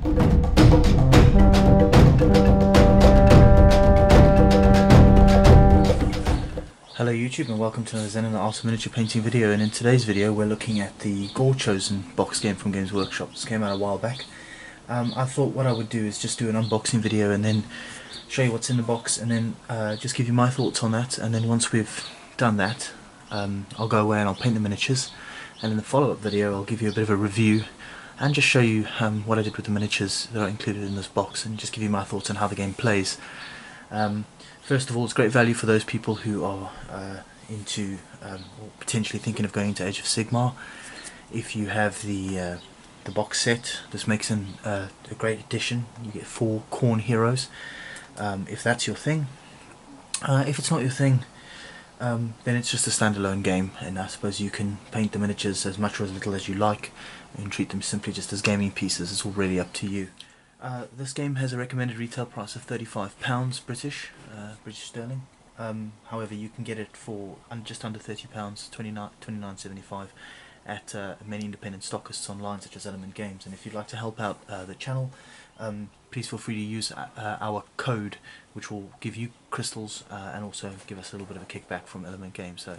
Hello YouTube and welcome to another Zen and Art of Miniature Painting video, and in today's video we're looking at the Gorechosen box game from Games Workshop. This came out a while back. I thought what I would do is just do an unboxing video and then show you what's in the box, and then just give you my thoughts on that, and then once we've done that I'll go away and I'll paint the miniatures, and in the follow-up video I'll give you a bit of a review and just show you what I did with the miniatures that are included in this box, and just give you my thoughts on how the game plays. First of all, it's great value for those people who are into or potentially thinking of going into Age of Sigmar. If you have the box set, this makes a great addition. You get 4 Khorne heroes, if that's your thing. If it's not your thing, then it's just a standalone game, and I suppose you can paint the miniatures as much or as little as you like and treat them simply just as gaming pieces. It's all really up to you. This game has a recommended retail price of £35 British sterling. However, you can get it for just under £30, £29.75 at many independent stockists online such as Element Games. And if you'd like to help out the channel, please feel free to use our code, which will give you crystals and also give us a little bit of a kickback from Element Games. So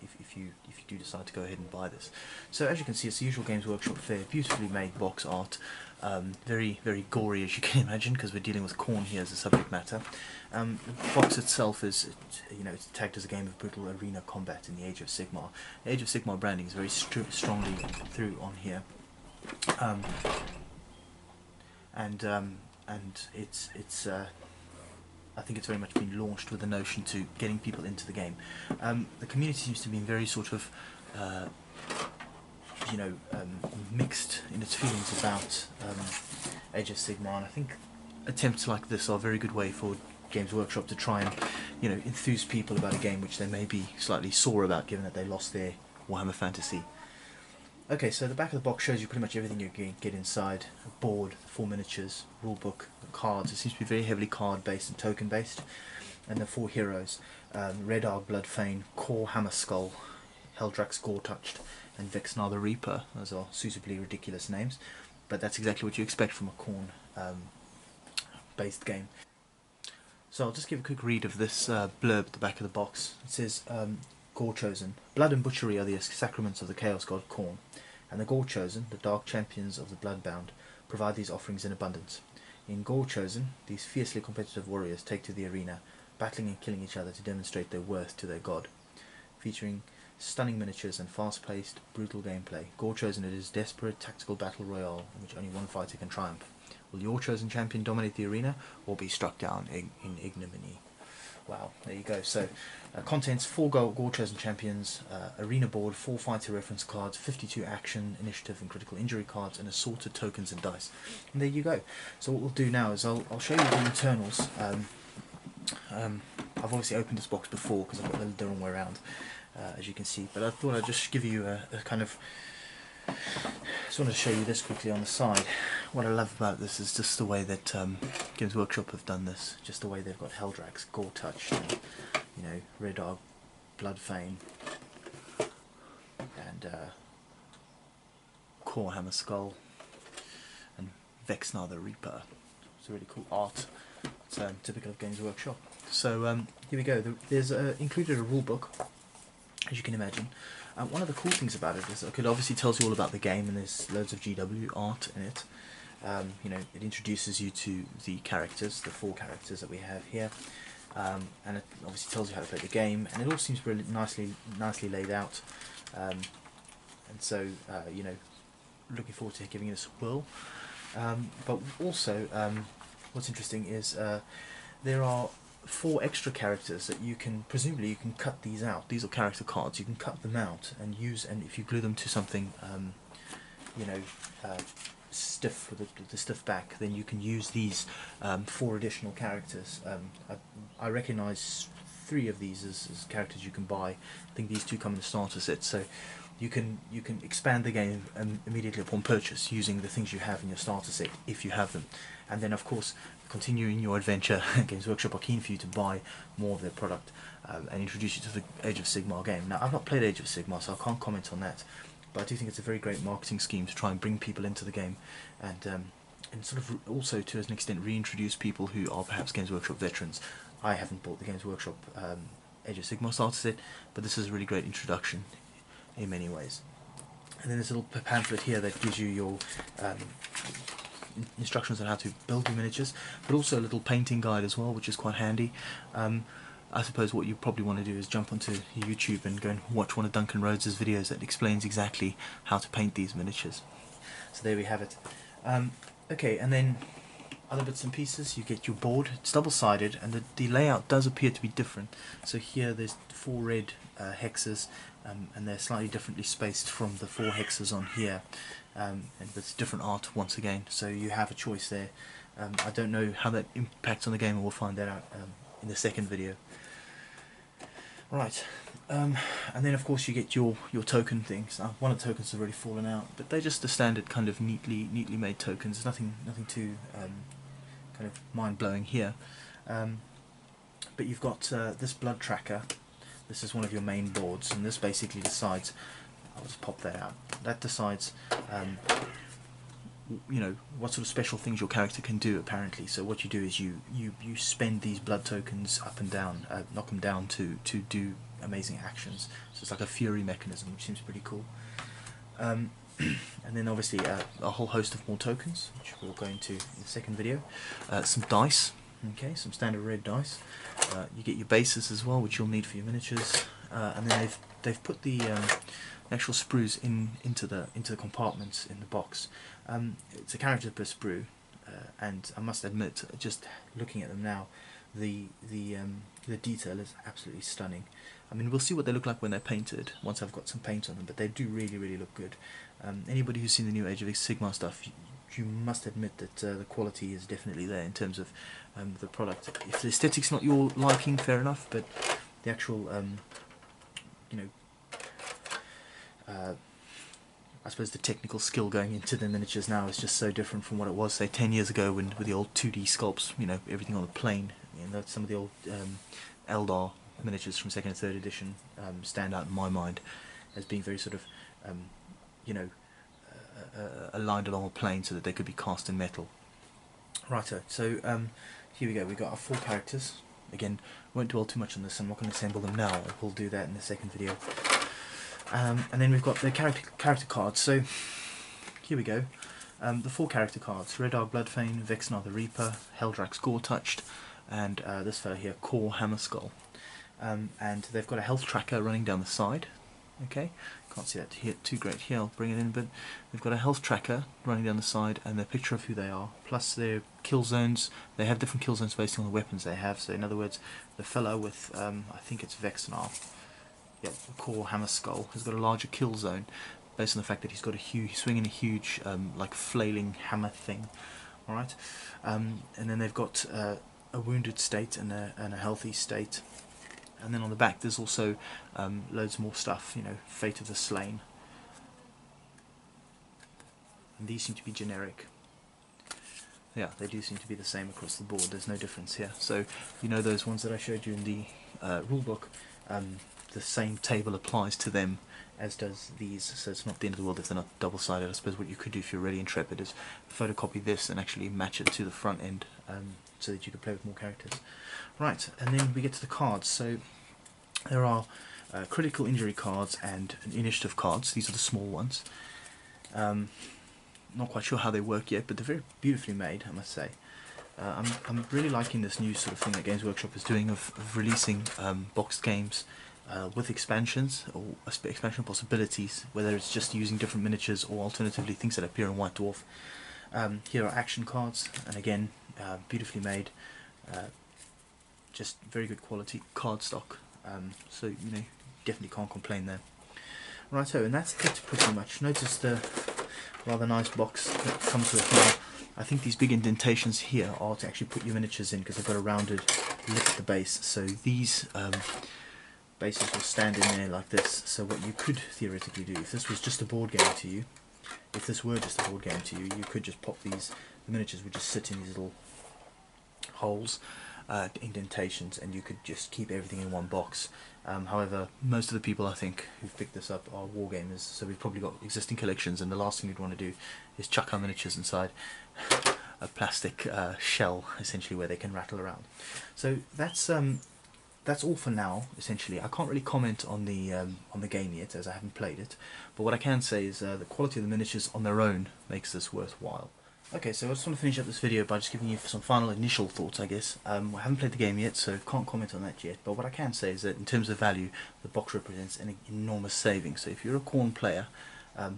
if you do decide to go ahead and buy this. So as you can see, it's the usual Games Workshop fare, beautifully made box art. Very gory, as you can imagine, because we're dealing with Khorne here as a subject matter. The box itself is, it's tagged as a game of brutal arena combat in the Age of Sigmar. The Age of Sigmar branding is very strongly through on here, and it's I think it's very much been launched with the notion to getting people into the game. The community seems to be very sort of mixed in its feelings about Age of Sigmar, and I think attempts like this are a very good way for Games Workshop to try and enthuse people about a game which they may be slightly sore about, given that they lost their Warhammer Fantasy. Okay, so the back of the box shows you pretty much everything you can get inside: a board, 4 miniatures, rulebook, cards. It seems to be very heavily card based and token based, and the 4 heroes: Red Arg Bloodfane, Core Hammerskull, Heldrax Gore-Touched, and Vexnar the Reaper. Those are suitably ridiculous names, but that's exactly what you expect from a Khorne based game. So I'll just give a quick read of this blurb at the back of the box. It says, Gorechosen. Blood and butchery are the sacraments of the Chaos God Khorne, and the Gorechosen, the dark champions of the Bloodbound, provide these offerings in abundance. In Gorechosen, these fiercely competitive warriors take to the arena, battling and killing each other to demonstrate their worth to their god. Featuring stunning miniatures and fast-paced, brutal gameplay, Gorechosen is a desperate tactical battle royale in which only one fighter can triumph. Will your chosen champion dominate the arena, or be struck down in ignominy? Wow, there you go. So, contents: 4 Gorechosen champions, arena board, 4 fighter reference cards, 52 action, initiative and critical injury cards, and assorted tokens and dice. And there you go. So what we'll do now is I'll show you the internals. I've obviously opened this box before because I've got the wrong way around, as you can see, but I thought I'd just give you a kind of... just wanted to show you this quickly on the side. What I love about this is just the way that Games Workshop have done this, just the way they've got Heldrax, Gore-Touched, and Red Arg Bloodfane, and Core Hammerskull, and Vexnar the Reaper. It's a really cool art. It's typical of Games Workshop. So here we go. There's included a rule book, as you can imagine. One of the cool things about it is it obviously tells you all about the game, and there's loads of GW art in it. It introduces you to the characters, the 4 characters that we have here, and it obviously tells you how to play the game, and it all seems really nicely laid out. And so, looking forward to giving this a whirl. But also, what's interesting is there are 4 extra characters that presumably you can cut these out. These are character cards. You can cut them out and use, and if you glue them to something, stiff with the stiff back, then you can use these 4 additional characters. I recognise 3 of these as characters you can buy. I think these 2 come in the starter set, so you can expand the game immediately upon purchase using the things you have in your starter set, if you have them. And then of course, continuing your adventure, Games Workshop are keen for you to buy more of their product and introduce you to the Age of Sigmar game. Now, I've not played Age of Sigmar, so I can't comment on that, but I do think it's a very great marketing scheme to try and bring people into the game and and sort of also to an extent reintroduce people who are perhaps Games Workshop veterans. I haven't bought the Games Workshop Age of Sigmar starter set, but this is a really great introduction in many ways. And then there's a little pamphlet here that gives you your instructions on how to build your miniatures, but also a little painting guide as well, which is quite handy. I suppose what you probably want to do is jump onto YouTube and go and watch one of Duncan Rhodes' videos that explains exactly how to paint these miniatures. So there we have it. Okay, and then other bits and pieces, you get your board. It's double-sided, and the layout does appear to be different. So here there's 4 red hexes, and they're slightly differently spaced from the 4 hexes on here. And it's different art once again, so you have a choice there. I don't know how that impacts on the game, and we'll find that out in the second video. Right, and then of course you get your token things. One of the tokens has already fallen out, but they're just the standard kind of neatly made tokens. Nothing too kind of mind-blowing here. But you've got this blood tracker. This is one of your main boards, and this basically decides. I'll just pop that out. That decides, you know, what sort of special things your character can do. Apparently, so what you do is you spend these blood tokens up and down, knock them down to do amazing actions. So it's like a fury mechanism, which seems pretty cool. And then obviously a whole host of more tokens, which we'll go into in the second video. Some dice, okay, some standard red dice. You get your bases as well, which you'll need for your miniatures. And then they've put the actual sprues into the compartments in the box. It's a character per sprue, and I must admit, just looking at them now, the detail is absolutely stunning. I mean, we'll see what they look like when they're painted once I've got some paint on them, but they do really look good. Anybody who's seen the new Age of Sigmar stuff, you must admit that the quality is definitely there in terms of the product. If the aesthetic's not your liking, fair enough, but the actual you know, I suppose the technical skill going into the miniatures now is just so different from what it was, say, 10 years ago when with the old 2D sculpts, you know, everything on the plane. You know, some of the old Eldar miniatures from 2nd and 3rd edition stand out in my mind as being very sort of, you know, aligned along a plane so that they could be cast in metal. Righto, so here we go, we've got our 4 characters. Again, won't dwell too much on this, I'm not going to assemble them now, we'll do that in the second video. And then we've got the character cards, so here we go. The 4 character cards: Redar Bloodfane, Vexnar the Reaper, Heldrax Gore-Touched, and this fellow here, Kor Hammerskull. And they've got a health tracker running down the side. Okay, can't see that here too great here, I'll bring it in, but they've got a health tracker running down the side and a picture of who they are, plus their kill zones. They have different kill zones based on the weapons they have, so in other words, the fellow with, I think it's Vexnar, yep, Kor Hammerskull, has got a larger kill zone based on the fact that he's got he's swinging a huge, like flailing hammer thing. Alright, and then they've got a wounded state and a healthy state. And then on the back there's also loads more stuff, you know, Fate of the Slain. And these seem to be generic. Yeah, they do seem to be the same across the board, there's no difference here. So, you know, those ones that I showed you in the rulebook, the same table applies to them as does these, so it's not the end of the world if they're not double-sided. I suppose what you could do if you're really intrepid is photocopy this and actually match it to the front end so that you can play with more characters. Right, and then we get to the cards. So there are critical injury cards and initiative cards. These are the small ones. Not quite sure how they work yet, but they're very beautifully made, I must say. I'm really liking this new sort of thing that Games Workshop is doing of releasing boxed games with expansions or expansion possibilities, whether it's just using different miniatures or alternatively things that appear in White Dwarf. Here are action cards, and again, beautifully made, just very good quality card stock, so you know, definitely can't complain there. Righto, and that's it pretty much. Notice the rather nice box that comes with it now. I think these big indentations here are to actually put your miniatures in because they've got a rounded lip at the base, so these bases will stand in there like this. So what you could theoretically do, if this was just a board game to you, you could just pop these, the miniatures would just sit in these little holes, indentations, and you could just keep everything in one box. However, most of the people I think who've picked this up are wargamers, so we've probably got existing collections, and the last thing we'd want to do is chuck our miniatures inside. a plastic shell, essentially, where they can rattle around. So that's all for now. Essentially, I can't really comment on the game yet, as I haven't played it. But what I can say is the quality of the miniatures on their own makes this worthwhile. Okay, so I just want to finish up this video by just giving you some final initial thoughts, I guess. I haven't played the game yet, so can't comment on that yet, but what I can say is that in terms of value, the box represents an enormous saving. So if you're a Khorne player,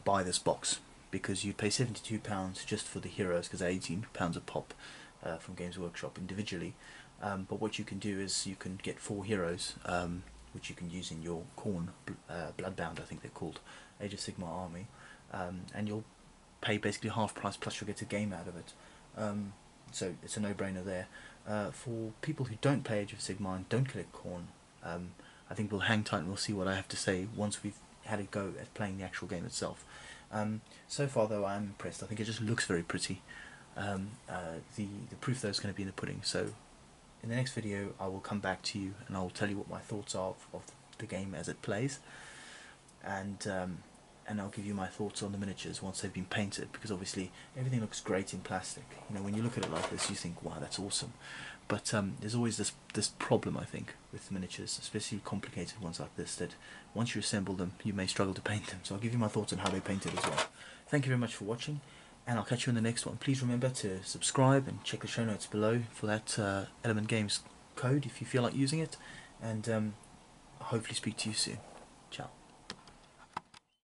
buy this box, because you'd pay £72 just for the heroes, because they're £18 a pop from Games Workshop individually. But what you can do is you can get 4 heroes, which you can use in your Khorne Bloodbound, I think they're called, Age of Sigmar army, and you'll pay basically half price, plus you'll get a game out of it. So it's a no-brainer there. For people who don't play Age of Sigmar and don't collect Khorne, I think we'll hang tight and we'll see what I have to say once we've had a go at playing the actual game itself. So far though, I'm impressed. I think it just looks very pretty. The proof though is going to be in the pudding. So in the next video I will come back to you and I'll tell you what my thoughts are of the game as it plays, and I'll give you my thoughts on the miniatures once they've been painted, because obviously everything looks great in plastic. You know, when you look at it like this you think, wow, that's awesome. But there's always this problem, I think, with miniatures, especially complicated ones like this, that once you assemble them you may struggle to paint them. So I'll give you my thoughts on how they painted as well. Thank you very much for watching, and I'll catch you in the next one. Please remember to subscribe and check the show notes below for that Element Games code if you feel like using it, and hopefully speak to you soon. Ciao.